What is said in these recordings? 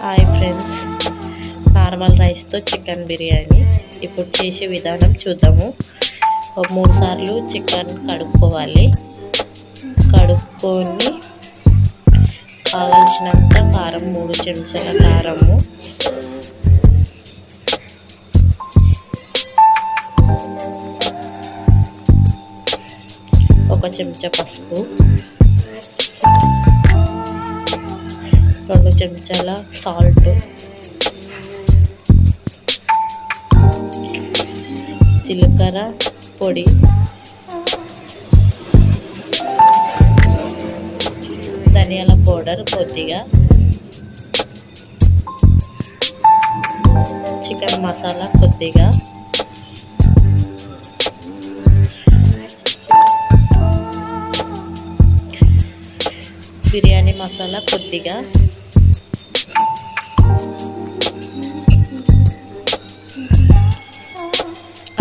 Hi friends, normal రైస్తో chicken biryani ఇప్పుడు చేసే విధానం చూద్దాము. 3 సార్లు చికెన్ కడుక్కోవాలి. కడుక్కొని కావాల్సినంత కారం, 3 చెంచాల కారము, ఒక చెంచా పసుపు, 2 చెంచాల సాల్ట్, జీలకర్ర పొడి, ధనియాల పౌడర్ కొద్దిగా, చికెన్ మసాలా కొద్దిగా, బిర్యానీ మసాలా కొద్దిగా,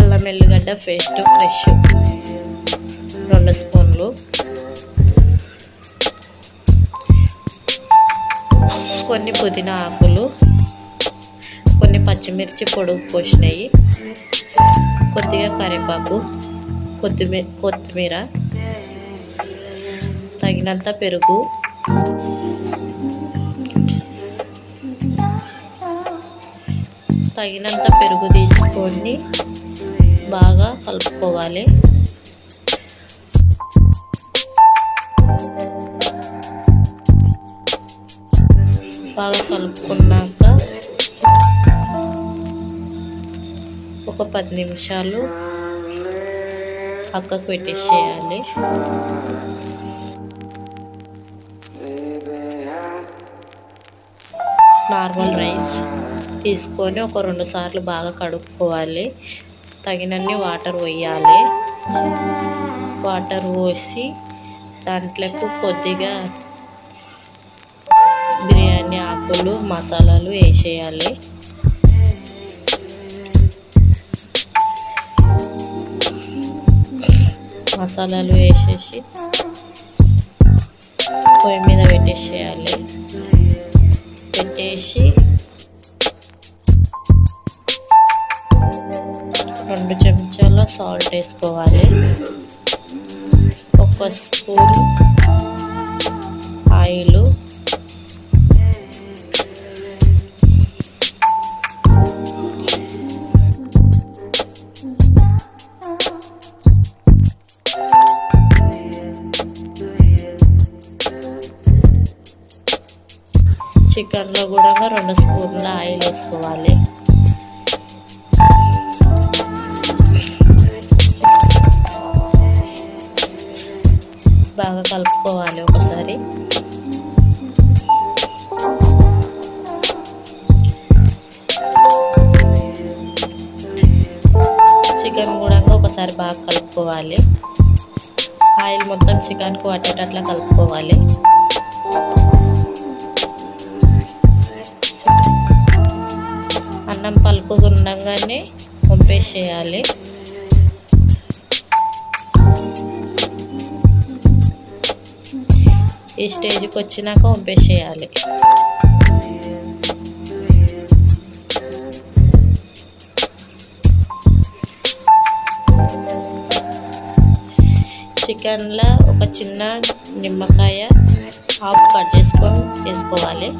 అల్లం వెల్లిగడ్డ పేస్ట్ ఫ్రెష్ 2 స్పూన్లు, కొన్ని పుదీనా ఆకులు, కొన్ని పచ్చిమిర్చి పొడుగు కోసినవి, కొద్దిగా కరివేపాకు, కొత్తిమీర, తగినంత పెరుగు, తీసుకొని బాగా కలుపుకోవాలి. బాగా కలుపుకున్నాక ఒక 10 నిమిషాలు పక్కకు పెట్టేసేయాలి. నార్మల్ రైస్ తీసుకొని ఒక 2 సార్లు బాగా కడుక్కోవాలి. తగినన్ని వాటర్ పోయాలి. వాటర్ పోసి దాంట్లోకి కొద్దిగా బిర్యానీ ఆకులు, మసాలాలు వేసేయాలి. మసాలాలు వేసేసి పొయ్యి మీద పెట్టేసేయాలి. పెట్టేసి 2 చెంచాల సాల్ట్ వేసుకోవాలి. 1 స్పూన్ ఆయిల్, చికెన్లో కూడా 2 స్పూన్ల ఆయిల్ వేసుకోవాలి. బాగా కలుపుకోవాలి ఒకసారి. చికెన్ కూడా ఒకసారి బాగా కలుపుకోవాలి. ఆయిల్ మొత్తం చికెన్కి పట్టేటట్లా కలుపుకోవాలి. అన్నం పలుకుతుండగానే వంపేసేయాలి. ఈ స్టేజ్కి వచ్చినాక వంపేసేయాలి. చికెన్లో ఒక చిన్న నిమ్మకాయ హాఫ్ కట్ చేసుకొని వేసుకోవాలి.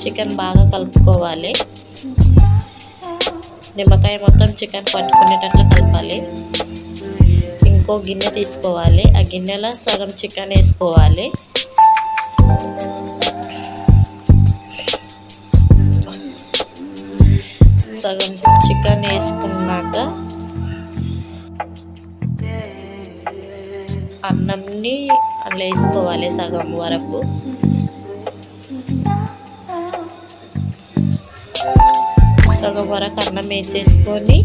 చికెన్ బాగా కలుపుకోవాలి. నిమ్మకాయ మొత్తం చికెన్ పట్టుకునేటట్లు కలపాలి. ఇంకో గిన్నె తీసుకోవాలి. ఆ గిన్నెలో సగం చికెన్ వేసుకోవాలి. సగం చికెన్ వేసుకున్నాక అన్నంని అందులో వేసుకోవాలి. సగం వరకు అన్నం వేసేసుకొని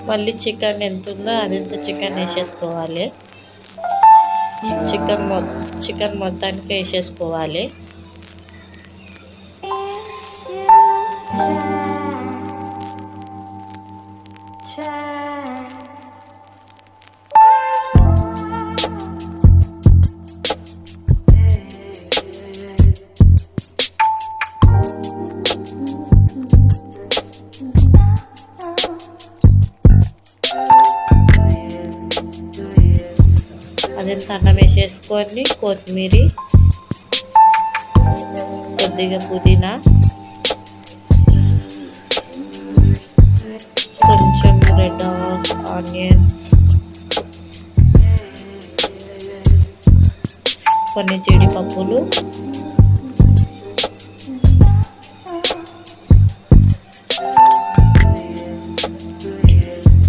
మళ్ళీ చికెన్ ఎంత ఉందో అదంత చికెన్ వేసేసుకోవాలి. చికెన్ మొత్తానికి వేసేసుకోవాలి. అదంతా అన్నం వేసేసుకొని కొత్తిమీర, కొద్దిగా పుదీనా, కొంచెం రెడ్ ఆనియన్స్, కొన్ని జీడిపప్పులు,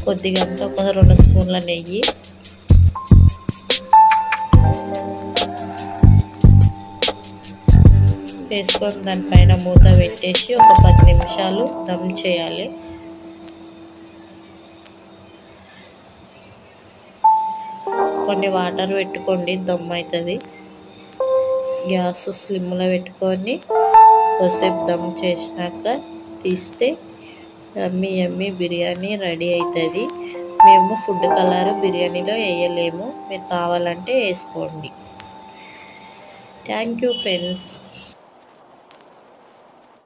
కొద్దిగా అంతా ఒక 2 స్పూన్ల నెయ్యి, వేసుకొని దానిపైన మూత పెట్టేసి ఒక 10 నిమిషాలు దమ్ చేయాలి. కొన్ని వాటర్ పెట్టుకోండి, దమ్ అవుతుంది. గ్యాస్ స్లిమ్లో పెట్టుకొని కొద్దిసేపు దమ్ చేసినాక తీస్తే యమ్మీ యమ్మీ బిర్యానీ రెడీ అవుతుంది. మేము ఫుడ్ కలర్ బిర్యానీలో వేయలేము, మీరు కావాలంటే వేసుకోండి. Thank you friends.